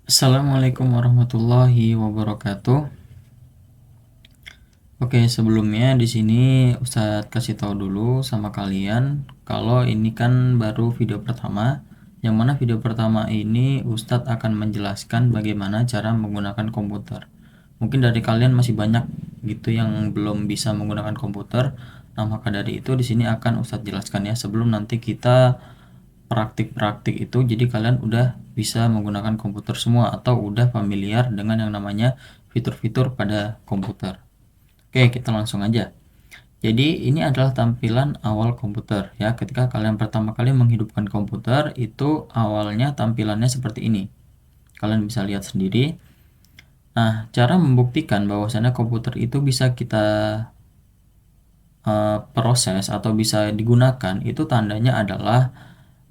Assalamualaikum warahmatullahi wabarakatuh. Oke, sebelumnya di sini Ustadz kasih tahu dulu sama kalian kalau ini kan baru video pertama, yang mana video pertama ini Ustadz akan menjelaskan bagaimana cara menggunakan komputer. Mungkin dari kalian masih banyak gitu yang belum bisa menggunakan komputer. Nah, maka dari itu di sini akan Ustadz jelaskan ya sebelum nanti kita praktik-praktik itu jadi kalian udah bisa menggunakan komputer semua atau udah familiar dengan yang namanya fitur-fitur pada komputer. Oke, kita langsung aja. Jadi ini adalah tampilan awal komputer ya. Ketika kalian pertama kali menghidupkan komputer itu awalnya tampilannya seperti ini. Kalian bisa lihat sendiri. Nah, cara membuktikan bahwasannya komputer itu bisa kita proses atau bisa digunakan itu tandanya adalah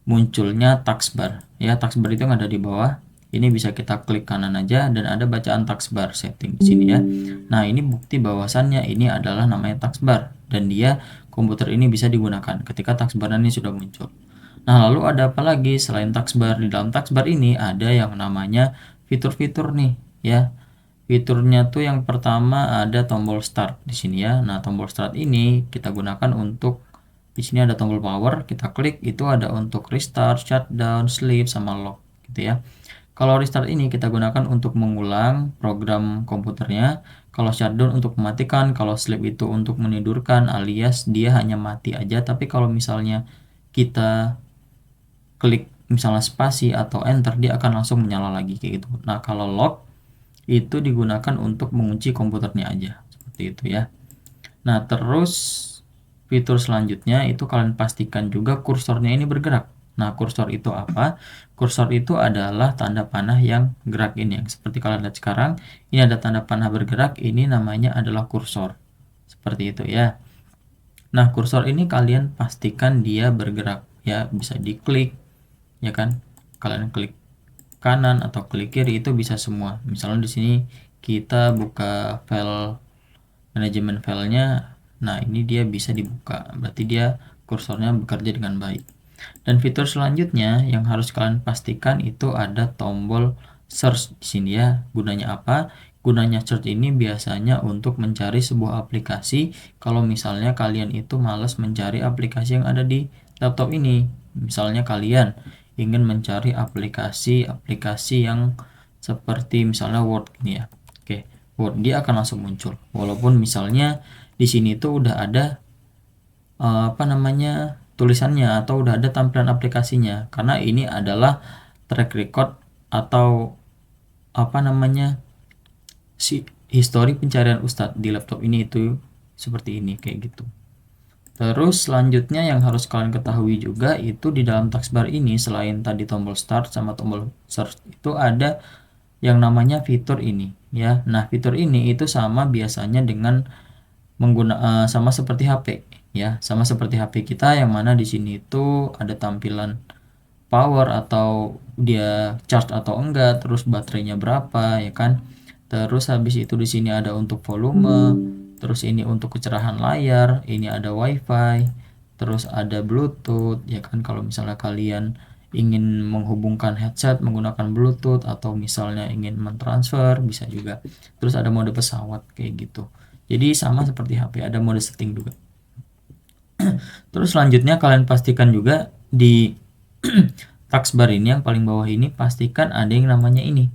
munculnya taskbar ya. Taskbar itu yang ada di bawah ini, bisa kita klik kanan aja dan ada bacaan taskbar setting di sini ya. Nah, ini bukti bahwasannya ini adalah namanya taskbar dan dia komputer ini bisa digunakan ketika taskbar ini sudah muncul. Nah, lalu ada apa lagi selain taskbar? Di dalam taskbar ini ada yang namanya fitur-fitur nih ya. Fiturnya tuh yang pertama ada tombol start di sini ya. Nah, tombol start ini kita gunakan untuk di sini ada tombol power, kita klik itu ada untuk restart, shutdown, sleep sama lock gitu ya. Kalau restart ini kita gunakan untuk mengulang program komputernya, kalau shutdown untuk mematikan, kalau sleep itu untuk menidurkan alias dia hanya mati aja. Tapi kalau misalnya kita klik misalnya spasi atau enter dia akan langsung menyala lagi kayak gitu. Nah, kalau lock itu digunakan untuk mengunci komputernya aja seperti itu ya. Nah, terus fitur selanjutnya itu kalian pastikan juga kursornya ini bergerak. Nah, kursor itu apa? Kursor itu adalah tanda panah yang gerak ini, yang seperti kalian lihat sekarang ini ada tanda panah bergerak, ini namanya adalah kursor seperti itu ya. Nah, kursor ini kalian pastikan dia bergerak ya, bisa diklik ya kan, kalian klik kanan atau klik kiri itu bisa semua. Misalnya di sini kita buka file manajemen filenya, nah ini dia bisa dibuka, berarti dia kursornya bekerja dengan baik. Dan fitur selanjutnya yang harus kalian pastikan itu ada tombol search di sini ya. Gunanya apa? Gunanya search ini biasanya untuk mencari sebuah aplikasi kalau misalnya kalian itu malas mencari aplikasi yang ada di laptop ini. Misalnya kalian ingin mencari aplikasi-aplikasi yang seperti misalnya Word ini ya. Oke, Word dia akan langsung muncul. Walaupun misalnya di sini tuh udah ada tulisannya atau udah ada tampilan aplikasinya, karena ini adalah track record atau history pencarian Ustadz di laptop ini itu seperti ini kayak gitu. Terus selanjutnya yang harus kalian ketahui juga itu di dalam taskbar ini selain tadi tombol start sama tombol search itu ada yang namanya fitur ini ya. Nah, fitur ini itu sama biasanya dengan sama seperti HP ya, sama seperti HP kita yang mana di sini itu ada tampilan power atau dia charge atau enggak, terus baterainya berapa ya kan. Terus habis itu di sini ada untuk volume, terus ini untuk kecerahan layar, ini ada WiFi, terus ada Bluetooth ya kan. Kalau misalnya kalian ingin menghubungkan headset menggunakan Bluetooth atau misalnya ingin mentransfer bisa juga. Terus ada mode pesawat kayak gitu. Jadi sama seperti HP, ada mode setting juga. Terus selanjutnya kalian pastikan juga di taskbar ini yang paling bawah ini pastikan ada yang namanya ini.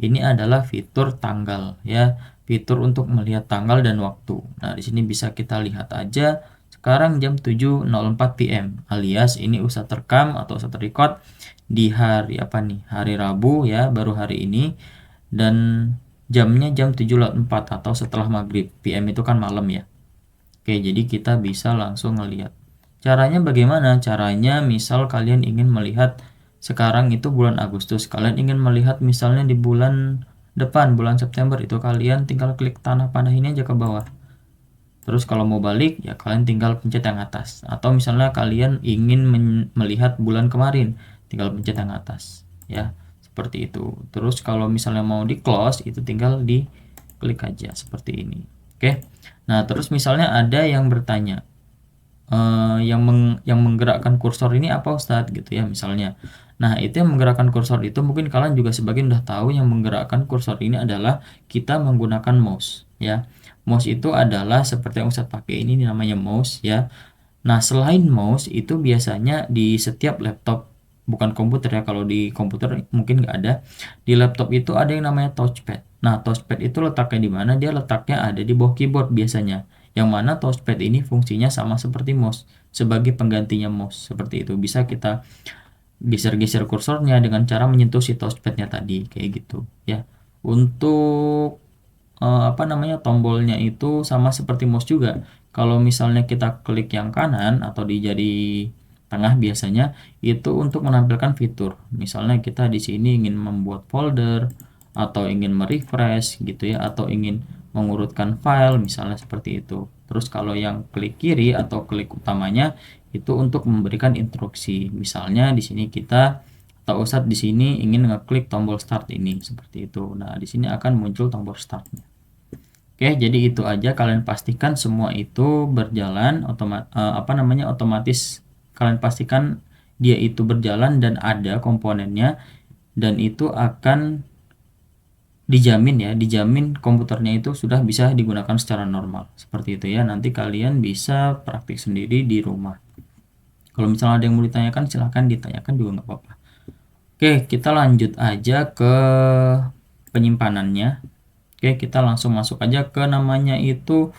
Ini adalah fitur tanggal ya, fitur untuk melihat tanggal dan waktu. Nah, di sini bisa kita lihat aja sekarang jam 7.04 PM alias ini Ustadz rekam atau Ustadz record di hari apa nih? Hari Rabu ya, baru hari ini dan jamnya jam 7.04 atau setelah maghrib. PM itu kan malam ya. Oke, jadi kita bisa langsung ngelihat. Caranya bagaimana? Caranya misal kalian ingin melihat sekarang itu bulan Agustus, kalian ingin melihat misalnya di bulan depan, bulan September, itu kalian tinggal klik tanah panah ini aja ke bawah. Terus kalau mau balik ya kalian tinggal pencet yang atas. Atau misalnya kalian ingin melihat bulan kemarin, tinggal pencet yang atas ya. Seperti itu. Terus kalau misalnya mau di close itu tinggal di klik aja seperti ini. Oke. Nah, terus misalnya ada yang bertanya, yang menggerakkan kursor ini apa Ustadz gitu ya misalnya. Nah, itu yang menggerakkan kursor itu mungkin kalian juga sebagian udah tahu yang menggerakkan kursor ini adalah kita menggunakan mouse ya. Mouse itu adalah seperti yang Ustadz pakai ini namanya mouse ya. Nah, selain mouse itu biasanya di setiap laptop, bukan komputer ya, kalau di komputer mungkin nggak ada. Di laptop itu ada yang namanya touchpad. Nah, touchpad itu letaknya di mana? Dia letaknya ada di bawah keyboard biasanya. Yang mana touchpad ini fungsinya sama seperti mouse, sebagai penggantinya mouse. Seperti itu. Bisa kita geser-geser kursornya dengan cara menyentuh si touchpadnya tadi, kayak gitu ya. Untuk apa namanya tombolnya itu sama seperti mouse juga. Kalau misalnya kita klik yang kanan atau di jari tengah biasanya itu untuk menampilkan fitur. Misalnya kita di sini ingin membuat folder atau ingin merefresh gitu ya, atau ingin mengurutkan file misalnya seperti itu. Terus kalau yang klik kiri atau klik utamanya itu untuk memberikan instruksi. Misalnya di sini kita atau Ustadz di sini ingin ngeklik tombol start ini seperti itu. Nah, di sini akan muncul tombol startnya. Oke, jadi itu aja. Kalian pastikan semua itu berjalan otomatis. Kalian pastikan dia itu berjalan dan ada komponennya, dan itu akan dijamin komputernya itu sudah bisa digunakan secara normal. Seperti itu ya. Nanti kalian bisa praktik sendiri di rumah. Kalau misalnya ada yang mau ditanyakan, silahkan ditanyakan juga nggak apa-apa. Oke, kita lanjut aja ke penyimpanannya. Oke, kita langsung masuk aja ke namanya itu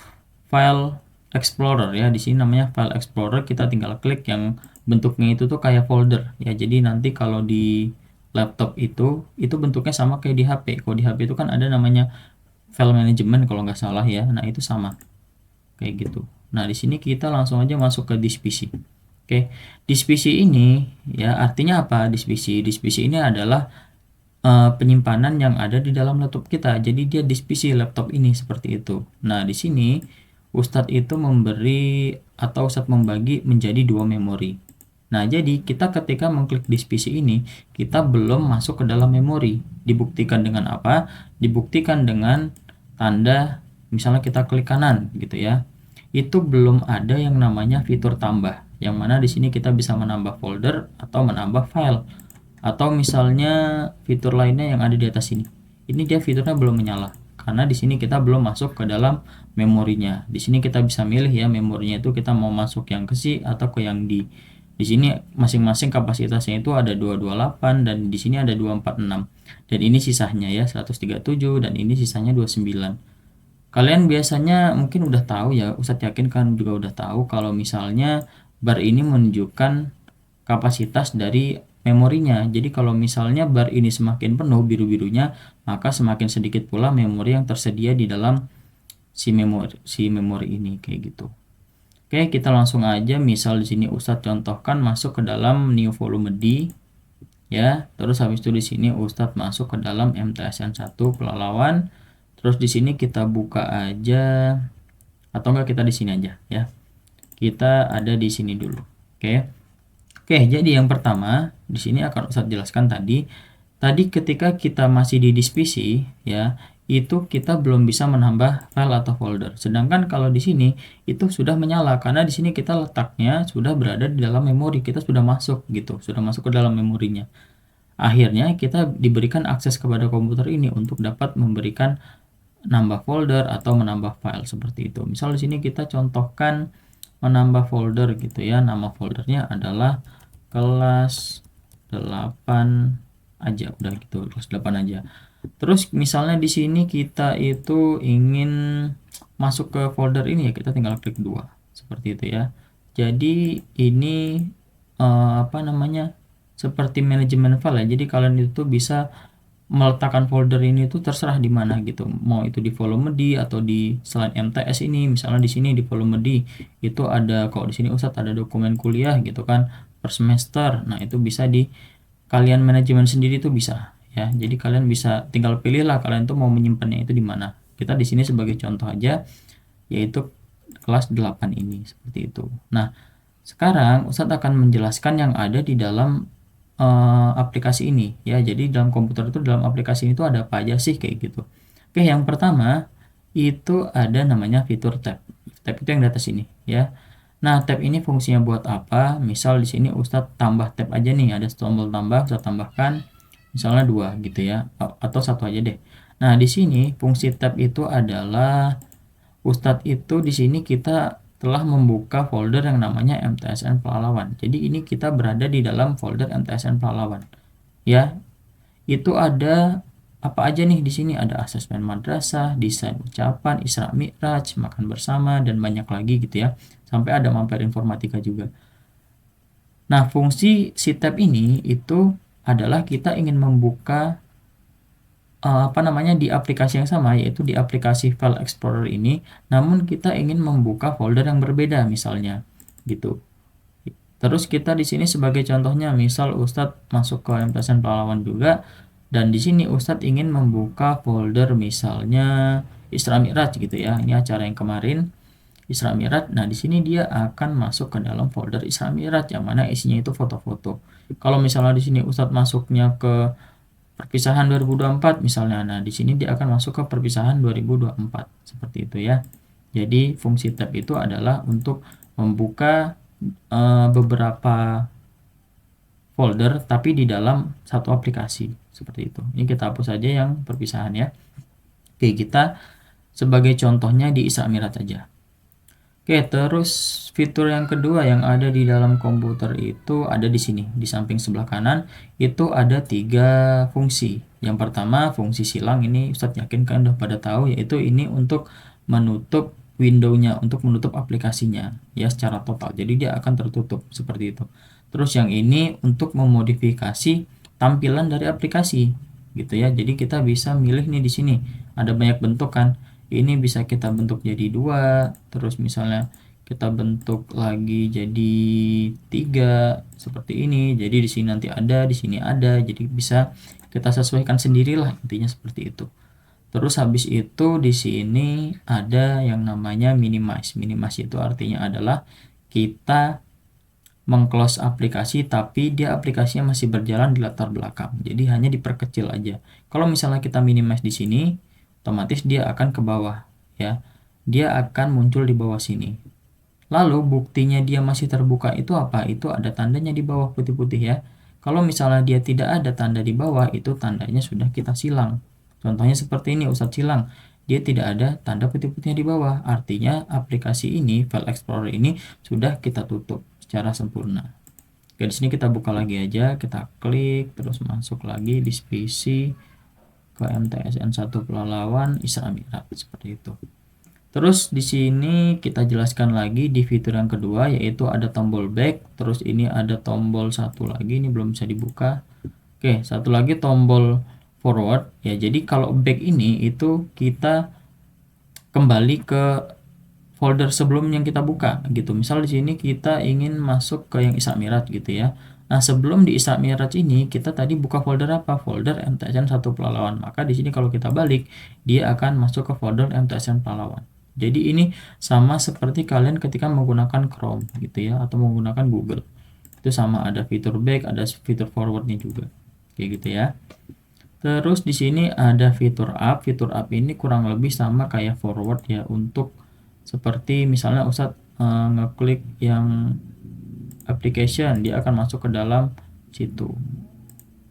File Explorer ya. Di sini namanya File Explorer, kita tinggal klik yang bentuknya itu tuh kayak folder ya. Jadi nanti kalau di laptop itu bentuknya sama kayak di HP. Kalau di HP itu kan ada namanya file management kalau nggak salah ya. Nah, itu sama kayak gitu. Nah, di sini kita langsung aja masuk ke disk PC. Oke, disk PC ini ya artinya apa? Disk PC ini adalah penyimpanan yang ada di dalam laptop kita. Jadi dia disk PC laptop ini seperti itu. Nah, di sini Ustadz itu membagi menjadi dua memori. Nah, jadi kita ketika mengklik disk PC ini, kita belum masuk ke dalam memori. Dibuktikan dengan apa? Dibuktikan dengan tanda misalnya kita klik kanan gitu ya. Itu belum ada yang namanya fitur tambah. Yang mana di sini kita bisa menambah folder atau menambah file. Atau misalnya fitur lainnya yang ada di atas ini. Ini dia fiturnya belum menyala karena di sini kita belum masuk ke dalam memorinya. Di sini kita bisa milih ya memorinya itu kita mau masuk yang ke C atau ke yang D. Di sini masing-masing kapasitasnya itu ada 228 dan di sini ada 246. Dan ini sisanya ya 137 dan ini sisanya 29. Kalian biasanya mungkin udah tahu ya, Ustadz yakin kan juga udah tahu kalau misalnya bar ini menunjukkan kapasitas dari memorinya. Jadi kalau misalnya bar ini semakin penuh biru-birunya, maka semakin sedikit pula memori yang tersedia di dalam si memori ini kayak gitu. Oke, kita langsung aja misal di sini Ustadz contohkan masuk ke dalam new volume D ya. Terus habis itu di sini Ustadz masuk ke dalam MTSN1 Pelalawan. Terus di sini kita buka aja atau enggak kita di sini aja ya. Kita ada di sini dulu. Oke. Oke, jadi yang pertama di sini akan Ustadz jelaskan tadi ketika kita masih di disk PC ya, itu kita belum bisa menambah file atau folder. Sedangkan kalau di sini itu sudah menyala karena di sini kita letaknya sudah berada di dalam memori, kita sudah masuk gitu, sudah masuk ke dalam memorinya. Akhirnya kita diberikan akses kepada komputer ini untuk dapat memberikan nambah folder atau menambah file seperti itu. Misal di sini kita contohkan menambah folder gitu ya. Nama foldernya adalah kelas 8 aja, udah gitu, kelas 8 aja. Terus misalnya di sini kita itu ingin masuk ke folder ini ya, kita tinggal klik 2 seperti itu ya. Jadi ini apa namanya? Seperti manajemen file ya. Jadi kalian itu bisa meletakkan folder ini tuh terserah di mana gitu. Mau itu di volume D atau di selain MTS ini, misalnya di sini di volume D itu ada, kalau di sini Ustadz ada dokumen kuliah gitu kan per semester. Nah, itu bisa di kalian manajemen sendiri tuh bisa ya. Jadi kalian bisa tinggal pilih lah kalian tuh mau menyimpannya itu di mana. Kita di sini sebagai contoh aja yaitu kelas 8 ini seperti itu. Nah, sekarang Ustadz akan menjelaskan yang ada di dalam aplikasi ini ya. Jadi dalam komputer itu, dalam aplikasi ini tuh ada apa aja sih kayak gitu. Oke, yang pertama itu ada namanya fitur tab. Tab itu yang di atas ini ya. Nah, tab ini fungsinya buat apa? Misal di sini Ustadz tambah tab aja nih, ada tombol tambah, Ustadz tambahkan misalnya 2 gitu ya, atau satu aja deh. Nah, di sini fungsi tab itu adalah Ustadz itu di sini kita telah membuka folder yang namanya MTSN Pelalawan. Jadi ini kita berada di dalam folder MTSN Pelalawan. Ya, itu ada apa aja nih di sini? Ada asesmen madrasah, desain ucapan, Isra Mi'raj, makan bersama, dan banyak lagi gitu ya. Sampai ada mampir informatika juga. Nah, fungsi si tab ini itu adalah kita ingin membuka di aplikasi yang sama, yaitu di aplikasi File Explorer ini, namun kita ingin membuka folder yang berbeda misalnya gitu. Terus kita di sini sebagai contohnya, misal Ustadz masuk ke MTSN Pahlawan juga, dan di sini Ustadz ingin membuka folder misalnya Isra Mi'raj gitu ya. Ini acara yang kemarin Isra Mi'raj. Nah, di sini dia akan masuk ke dalam folder Isra Mi'raj yang mana isinya itu foto-foto. Kalau misalnya di sini Ustadz masuknya ke perpisahan 2024 misalnya, nah di sini dia akan masuk ke perpisahan 2024 seperti itu ya. Jadi fungsi tab itu adalah untuk membuka beberapa folder tapi di dalam satu aplikasi seperti itu. Ini kita hapus saja yang perpisahan ya. Oke, kita sebagai contohnya di Isra Mi'raj aja. Oke, terus fitur yang kedua yang ada di dalam komputer itu ada di sini, di samping sebelah kanan itu ada 3 fungsi. Yang pertama fungsi silang, ini Ustadz yakin kalian udah pada tahu, yaitu ini untuk menutup window-nya, untuk menutup aplikasinya ya secara total. Jadi dia akan tertutup seperti itu. Terus yang ini untuk memodifikasi tampilan dari aplikasi gitu ya. Jadi kita bisa milih nih di sini ada banyak bentuk kan. Ini bisa kita bentuk jadi 2, terus misalnya kita bentuk lagi jadi 3 seperti ini. Jadi di sini nanti ada, di sini ada. Jadi bisa kita sesuaikan sendirilah, intinya seperti itu. Terus habis itu di sini ada yang namanya minimize. Minimize itu artinya adalah kita mengclose aplikasi tapi dia aplikasinya masih berjalan di latar belakang. Jadi hanya diperkecil aja. Kalau misalnya kita minimize di sini, otomatis dia akan ke bawah ya. Dia akan muncul di bawah sini. Lalu buktinya dia masih terbuka itu apa? Itu ada tandanya di bawah putih-putih ya. Kalau misalnya dia tidak ada tanda di bawah, itu tandanya sudah kita silang. Contohnya seperti ini, Ustadz silang. Dia tidak ada tanda putih-putihnya di bawah. Artinya aplikasi ini, File Explorer ini sudah kita tutup secara sempurna. Oke, di sini kita buka lagi aja, kita klik, terus masuk lagi di PC ke MTSN 1 Pelalawan Isra Mi'raj seperti itu. Terus di sini kita jelaskan lagi di fitur yang kedua, yaitu ada tombol back, terus ini ada tombol satu lagi, ini belum bisa dibuka. Oke, satu lagi tombol forward ya. Jadi kalau back ini itu kita kembali ke folder sebelum yang kita buka gitu. Misal di sini kita ingin masuk ke yang Isra Mi'raj gitu ya. Nah, sebelum di Isra Mi'raj ini kita tadi buka folder apa? Folder MTSN 1 Pelalawan. Maka di sini kalau kita balik, dia akan masuk ke folder MTSN Pelalawan. Jadi ini sama seperti kalian ketika menggunakan Chrome gitu ya, atau menggunakan Google. Itu sama, ada fitur back, ada fitur forwardnya juga. Kayak gitu ya. Terus di sini ada fitur up. Fitur up ini kurang lebih sama kayak forward ya, untuk seperti misalnya Ustadz ngeklik yang application, dia akan masuk ke dalam situ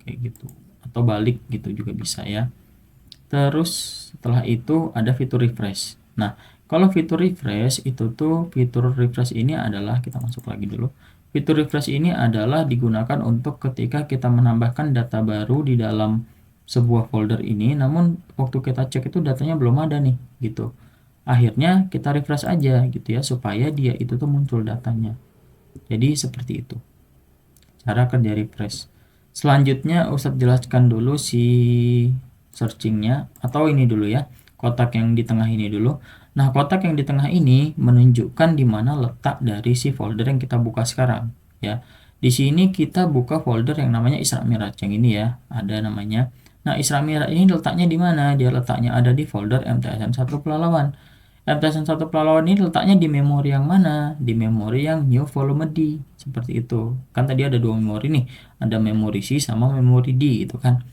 kayak gitu, atau balik gitu juga bisa ya. Terus setelah itu ada fitur refresh. Nah, kalau fitur refresh itu tuh, fitur refresh ini adalah, kita masuk lagi dulu. Fitur refresh ini adalah digunakan untuk ketika kita menambahkan data baru di dalam sebuah folder ini, namun waktu kita cek itu datanya belum ada nih gitu. Akhirnya kita refresh aja gitu ya, supaya dia itu tuh muncul datanya. Jadi seperti itu cara kerja refresh. Selanjutnya Ustadz jelaskan dulu si searchingnya, atau ini dulu ya, kotak yang di tengah ini dulu. Nah, kotak yang di tengah ini menunjukkan di mana letak dari si folder yang kita buka sekarang ya. Di sini kita buka folder yang namanya Isra Mi'raj, yang ini ya, ada namanya. Nah, Isra Mi'raj ini letaknya di mana? Dia letaknya ada di folder MTSN 1 Pelalawan. MTSN 1 Pelalawan ini letaknya di memori yang mana? Di memori yang new volume D, seperti itu. Kan tadi ada 2 memori nih, ada memori C sama memori D itu kan.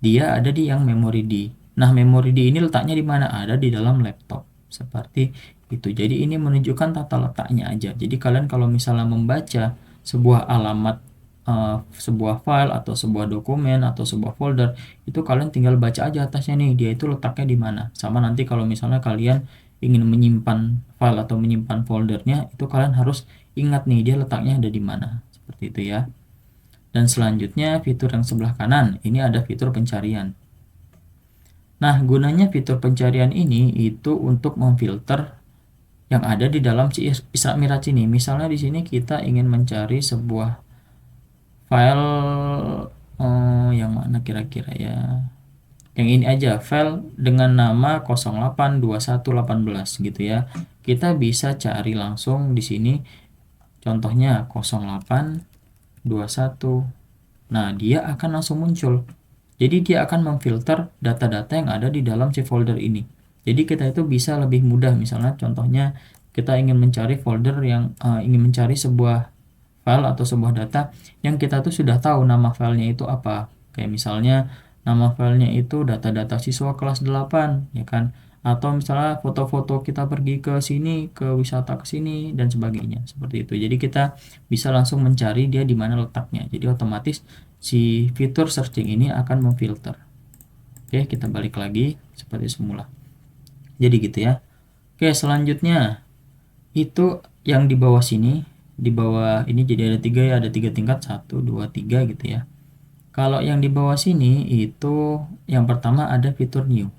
Dia ada di yang memori D. Nah, memori D ini letaknya di mana? Ada di dalam laptop. Seperti Itu. Jadi ini menunjukkan tata letaknya aja. Jadi kalian kalau misalnya membaca sebuah alamat sebuah file atau sebuah dokumen atau sebuah folder, itu kalian tinggal baca aja atasnya nih, dia itu letaknya di mana. Sama nanti kalau misalnya kalian ingin menyimpan file atau menyimpan foldernya, itu kalian harus ingat nih dia letaknya ada di mana. Seperti itu ya. Dan selanjutnya fitur yang sebelah kanan, ini ada fitur pencarian. Nah, gunanya fitur pencarian ini itu untuk memfilter yang ada di dalam si Isra Miraj ini. Misalnya di sini kita ingin mencari sebuah file yang mana kira-kira ya. Yang ini aja, file dengan nama 082118 gitu ya. Kita bisa cari langsung di sini. Contohnya 0821. Nah, dia akan langsung muncul. Jadi dia akan memfilter data-data yang ada di dalam si folder ini. Jadi kita itu bisa lebih mudah, misalnya contohnya kita ingin mencari folder yang ingin mencari sebuah file atau sebuah data yang kita tuh sudah tahu nama filenya itu apa. Kayak misalnya nama filenya itu data-data siswa kelas 8 ya kan. Atau misalnya foto-foto kita pergi ke sini, ke wisata ke sini dan sebagainya. Seperti itu. Jadi kita bisa langsung mencari dia di mana letaknya. Jadi otomatis si fitur searching ini akan memfilter. Oke, kita balik lagi seperti semula. Jadi gitu ya. Oke, selanjutnya itu yang di bawah sini, di bawah ini jadi ada 3 ya, ada 3 tingkat, 1, 2, 3 gitu ya. Kalau yang di bawah sini itu yang pertama ada fitur new.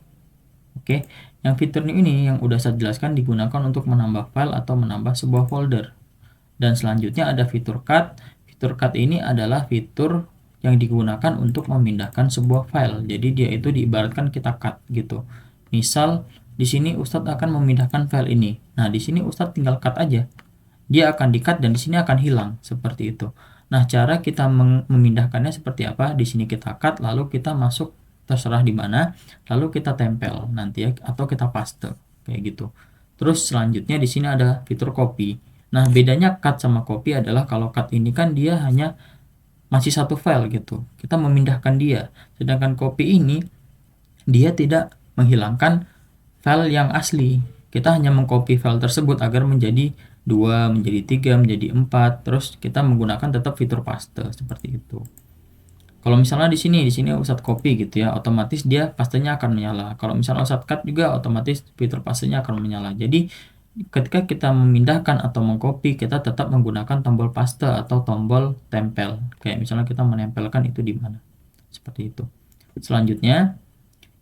Oke, yang fitur new ini yang udah saya jelaskan digunakan untuk menambah file atau menambah sebuah folder. Dan selanjutnya ada fitur cut. Fitur cut ini adalah fitur yang digunakan untuk memindahkan sebuah file. Jadi dia itu diibaratkan kita cut gitu. Misal di sini Ustadz akan memindahkan file ini. Nah, di sini Ustadz tinggal cut aja. Dia akan di-cut dan di sini akan hilang seperti itu. Nah, cara kita memindahkannya seperti apa? Di sini kita cut, lalu kita masuk terserah di mana, lalu kita tempel nanti ya, atau kita paste kayak gitu. Terus selanjutnya di sini ada fitur copy. Nah, bedanya cut sama copy adalah kalau cut ini kan dia hanya masih satu file gitu. Kita memindahkan dia. Sedangkan copy ini dia tidak menghilangkan file yang asli. Kita hanya mengcopy file tersebut agar menjadi 2, menjadi 3, menjadi 4. Terus kita menggunakan tetap fitur paste seperti itu. Kalau misalnya di sini Ustadz copy gitu ya, otomatis dia pastenya akan menyala. Kalau misalnya Ustadz cut juga otomatis fitur pastenya akan menyala. Jadi ketika kita memindahkan atau mengcopy, kita tetap menggunakan tombol paste atau tombol tempel. Kayak misalnya kita menempelkan itu di mana. Seperti itu. Selanjutnya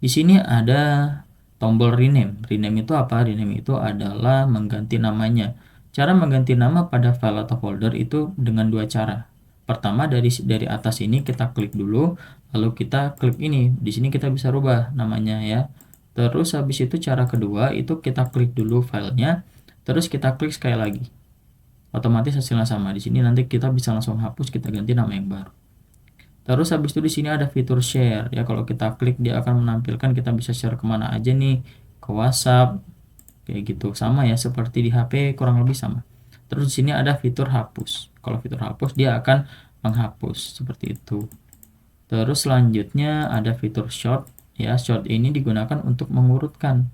di sini ada tombol rename. Rename itu apa? Rename itu adalah mengganti namanya. Cara mengganti nama pada file atau folder itu dengan 2 cara. Pertama dari atas ini kita klik dulu, lalu kita klik ini. Di sini kita bisa rubah namanya ya. Terus habis itu cara kedua itu kita klik dulu filenya, terus kita klik sekali lagi. Otomatis hasilnya sama. Di sini nanti kita bisa langsung hapus, kita ganti nama yang baru. Terus habis itu di sini ada fitur share ya. Kalau kita klik dia akan menampilkan kita bisa share kemana aja nih, ke WhatsApp kayak gitu. Sama ya seperti di HP, kurang lebih sama. Terus di sini ada fitur hapus. Kalau fitur hapus dia akan menghapus seperti itu. Terus selanjutnya ada fitur short ya. Short ini digunakan untuk mengurutkan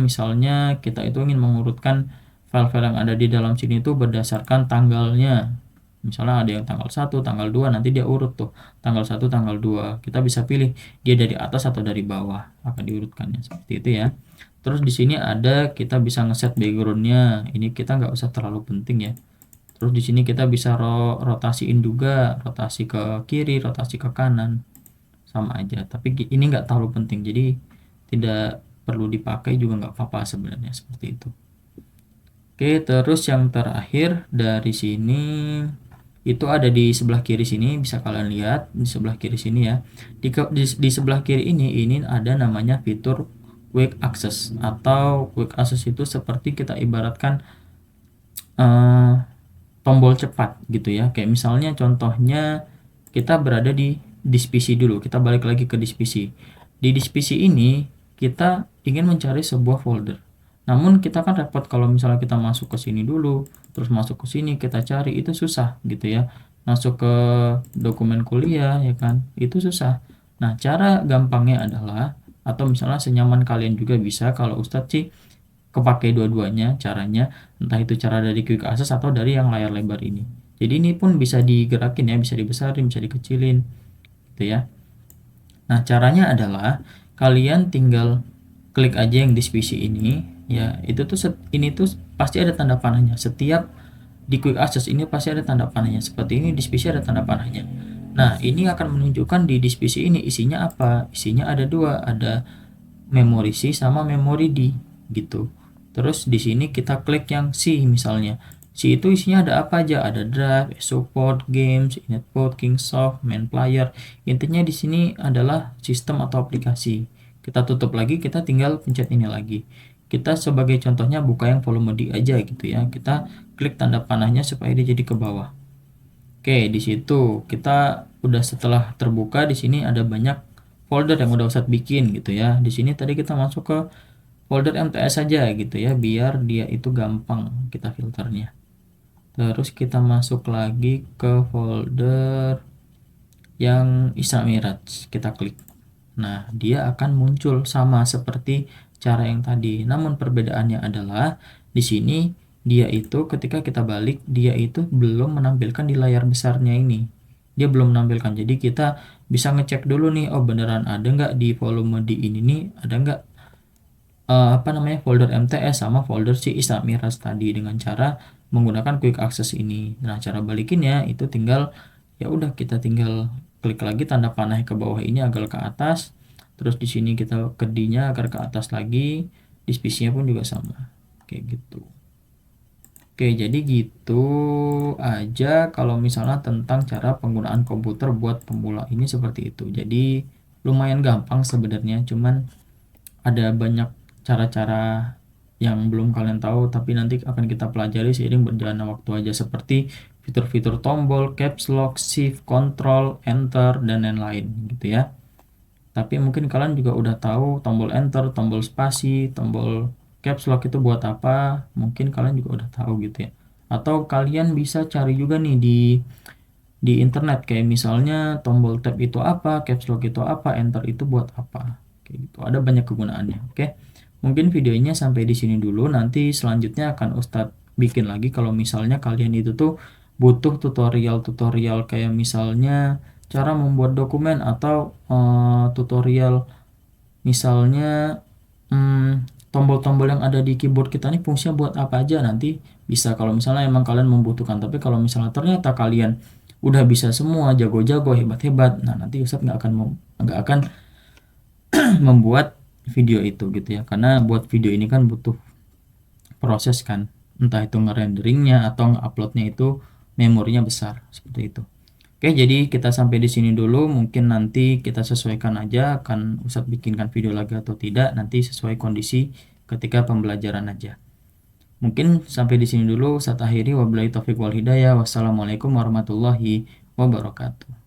misalnya kita itu ingin mengurutkan file-file yang ada di dalam sini itu berdasarkan tanggalnya. Misalnya ada yang tanggal 1, tanggal 2, nanti dia urut tuh. Tanggal 1, tanggal 2. Kita bisa pilih dia dari atas atau dari bawah akan diurutkannya seperti itu ya. Terus di sini ada kita bisa ngeset backgroundnya. Ini kita nggak usah terlalu penting ya. Terus di sini kita bisa rotasiin juga, rotasi ke kiri, rotasi ke kanan, sama aja. Tapi ini nggak terlalu penting, jadi tidak perlu dipakai juga nggak apa-apa sebenarnya seperti itu. Oke, terus yang terakhir dari sini itu ada di sebelah kiri sini, bisa kalian lihat di sebelah kiri sini ya. Di sebelah kiri ini ada namanya fitur quick access, atau quick access itu seperti kita ibaratkan tombol cepat gitu ya. Kayak misalnya contohnya kita berada di disk PC dulu, kita balik lagi ke disk PC. Di disk PC ini kita ingin mencari sebuah folder. Namun kita kan repot kalau misalnya kita masuk ke sini dulu, terus masuk ke sini kita cari, itu susah gitu ya. Masuk ke dokumen kuliah ya kan, itu susah. Nah, cara gampangnya adalah, atau misalnya senyaman kalian juga bisa, kalau Ustadz sih kepake dua-duanya caranya, entah itu cara dari quick access atau dari yang layar lebar ini. Jadi ini pun bisa digerakin ya, bisa dibesarin, bisa dikecilin gitu ya. Nah, caranya adalah kalian tinggal klik aja yang di PC ini ya. Itu tuh ini tuh pasti ada tanda panahnya. Setiap di quick access ini pasti ada tanda panahnya. Seperti ini di PC ada tanda panahnya. Nah, ini akan menunjukkan di PC ini isinya apa. Isinya ada dua, ada memori C sama memori D gitu. Terus di sini kita klik yang C misalnya. C itu isinya ada apa aja? Ada drive, support, games, netbook, Kingsoft, main player. Intinya di sini adalah sistem atau aplikasi. Kita tutup lagi, kita tinggal pencet ini lagi. Kita sebagai contohnya buka yang volume D aja gitu ya. Kita klik tanda panahnya supaya dia jadi ke bawah. Oke, di situ kita udah setelah terbuka di sini ada banyak folder yang udah Ustadz bikin gitu ya. Di sini tadi kita masuk ke folder MTS saja gitu ya, biar dia itu gampang kita filternya. Terus kita masuk lagi ke folder yang Isra Miraj, kita klik. Nah, dia akan muncul sama seperti cara yang tadi. Namun perbedaannya adalah di sini dia itu ketika kita balik, dia itu belum menampilkan di layar besarnya ini. Dia belum menampilkan. Jadi kita bisa ngecek dulu nih, oh beneran ada nggak di volume di ini nih, ada nggak folder MTS sama folder si Isra Miraj tadi dengan cara menggunakan quick access ini. Nah, cara balikinnya itu tinggal ya udah kita tinggal klik lagi tanda panah ke bawah ini agar ke atas. Terus di sini kita ke D-nya agar ke atas lagi. Di pun juga sama. Kayak gitu. Oke, jadi gitu aja kalau misalnya tentang cara penggunaan komputer buat pemula ini seperti itu. Jadi lumayan gampang sebenarnya, cuman ada banyak cara-cara yang belum kalian tahu tapi nanti akan kita pelajari seiring berjalannya waktu aja, seperti fitur-fitur tombol, caps lock, shift, control, enter, dan lain-lain gitu ya. Tapi mungkin kalian juga udah tahu tombol enter, tombol spasi, tombol caps lock itu buat apa, mungkin kalian juga udah tahu gitu ya. Atau kalian bisa cari juga nih di internet, kayak misalnya tombol tab itu apa, caps lock itu apa, enter itu buat apa. Kayak gitu. Ada banyak kegunaannya. Oke. Mungkin videonya sampai di sini dulu. Nanti selanjutnya akan Ustadz bikin lagi kalau misalnya kalian itu tuh butuh tutorial-tutorial kayak misalnya cara membuat dokumen atau tutorial misalnya tombol-tombol yang ada di keyboard kita nih fungsinya buat apa aja, nanti bisa kalau misalnya emang kalian membutuhkan. Tapi kalau misalnya ternyata kalian udah bisa semua, jago-jago, hebat-hebat, nah nanti Ustadz nggak akan membuat video itu gitu ya, karena buat video ini kan butuh proses kan, entah itu ngerenderingnya atau nguploadnya itu memorinya besar seperti itu. Oke, jadi kita sampai di sini dulu. Mungkin nanti kita sesuaikan aja akan Ustadz bikinkan video lagi atau tidak, nanti sesuai kondisi ketika pembelajaran aja. Mungkin sampai di sini dulu Ustadz akhiri. Wabillahi taufiq wal hidayah. Wassalamualaikum warahmatullahi wabarakatuh.